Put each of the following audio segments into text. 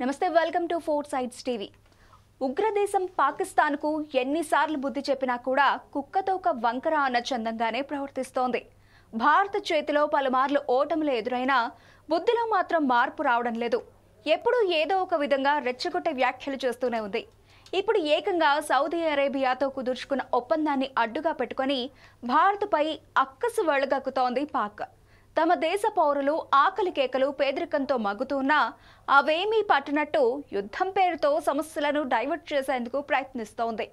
నమస్తే, welcome to four sides TV. ఉగ్రదేశం పాకిస్తాన్కు ఎన్నిసార్లు బుద్ధి చెప్పినా కూడా కుక్కతోక వంకర అన్న చందంగానే ప్రవర్తిస్తోంది. భారత్ చేతిలో పలుమార్లు ఓటములు ఎదురైనా బుద్ధిలో మాత్రం మార్పు రావడం లేదు. ఎప్పుడూ ఏదో ఒక విధంగా రెచ్చగొట్టే వ్యాఖ్యలు చేస్తూనే ఉంది. ఇప్పుడు ఏకంగా సౌదీ అరేబియాతో కుదుర్చుకున్న ఒప్పందాన్ని అడ్డుగా పెట్టుకుని భారత్పై అక్కసు వెళ్లగక్కుతోంది పాక్. తమ దేశ పౌరులు ఆకలి కేకలు పేదరికంతో మగ్గుతున్నా అవేమీ పట్టనట్టు యుద్ధం పేరుతో సమస్యలను డైవర్ట్ చేసేందుకు ప్రయత్నిస్తోంది.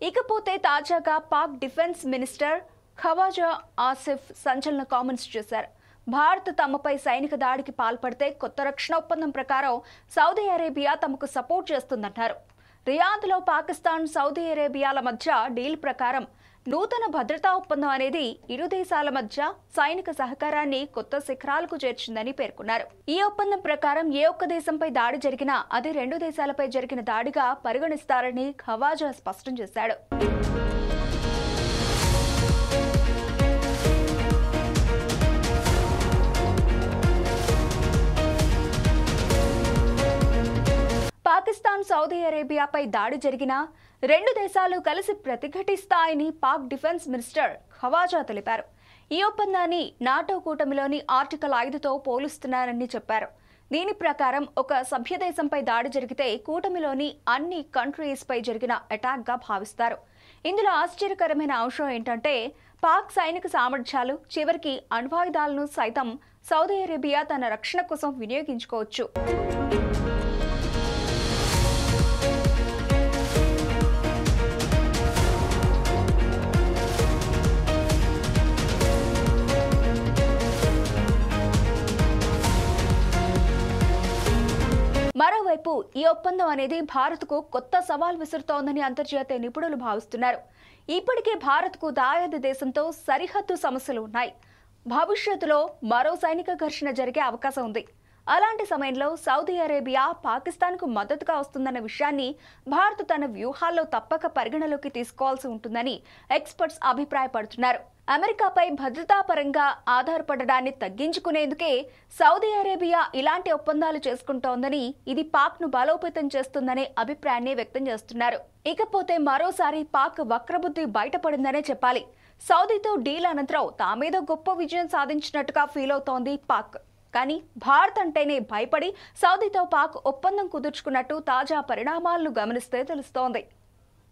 ఇకపోతే తాజాగా పాక్ డిఫెన్స్ మినిస్టర్ ఖవాజా ఆసిఫ్ సంచలన కామెంట్స్ చేశారు. భారత్ తమపై సైనిక దాడికి పాల్పడితే కొత్త రక్షణ ఒప్పందం ప్రకారం సౌదీ అరేబియా తమకు సపోర్ట్ చేస్తుందన్నారు. రియాద్లో పాకిస్తాన్ సౌదీ అరేబియాల మధ్య డీల్ ప్రకారం నూతన భద్రతా ఒప్పందం అనేది ఇరు దేశాల మధ్య సైనిక సహకారాన్ని కొత్త శిఖరాలకు చేర్చిందని పేర్కొన్నారు. ఈ ఒప్పందం ప్రకారం ఏ ఒక్క దేశంపై దాడి జరిగినా అది రెండు దేశాలపై జరిగిన దాడిగా పరిగణిస్తారని ఖవాజా స్పష్టం చేశాడు. పాకిస్తాన్ సౌదీ అరేబియాపై దాడి జరిగినా రెండు దేశాలు కలిసి ప్రతిఘటిస్తాయని పాక్ డిఫెన్స్ మినిస్టర్ ఖవాజా తెలిపారు. ఈ ఒప్పందాన్ని నాటో కూటమిలోని ఆర్టికల్ 5తో పోలుస్తున్నారని చెప్పారు. దీని ప్రకారం ఒక సభ్య దేశంపై దాడి జరిగితే కూటమిలోని అన్ని కంట్రీస్ పై జరిగిన అటాక్ గా భావిస్తారు. ఇందులో ఆశ్చర్యకరమైన అంశం ఏంటంటే పాక్ సైనిక సామర్థ్యాలు చివరికి అణ్వాయుధాలను సైతం సౌదీ అరేబియా తన రక్షణ కోసం వినియోగించుకోవచ్చు. మరోవైపు ఈ ఒప్పందం అనేది భారత్కు కొత్త సవాల్ విసురుతోందని అంతర్జాతీయ నిపుణులు భావిస్తున్నారు. ఇప్పటికే భారత్కు దాయాది దేశంతో సరిహద్దు సమస్యలు ఉన్నాయి. భవిష్యత్తులో మరో సైనిక ఘర్షణ జరిగే అవకాశం ఉంది. అలాంటి సమయంలో సౌదీ అరేబియా పాకిస్తాన్కు మద్దతుగా వస్తుందన్న విషయాన్ని భారత్ తన వ్యూహాల్లో తప్పక పరిగణలోకి తీసుకోవాల్సి ఉంటుందని ఎక్స్పర్ట్స్ అభిప్రాయపడుతున్నారు. అమెరికాపై భద్రతాపరంగా ఆధారపడడాన్ని తగ్గించుకునేందుకే సౌదీ అరేబియా ఇలాంటి ఒప్పందాలు చేసుకుంటోందని, ఇది పాక్ ను బలోపేతం చేస్తుందనే అభిప్రాయాన్ని వ్యక్తం చేస్తున్నారు. ఇకపోతే మరోసారి పాక్ వక్రబుద్ధి బయటపడిందనే చెప్పాలి. సౌదీతో డీల్ అనంతరం తామేదో గొప్ప విజయం సాధించినట్టుగా ఫీల్ అవుతోంది పాక్. కానీ భారత్ అంటేనే భయపడి సౌదీతో పాక్ ఒప్పందం కుదుర్చుకున్నట్టు తాజా పరిణామాలను గమనిస్తే తెలుస్తోంది.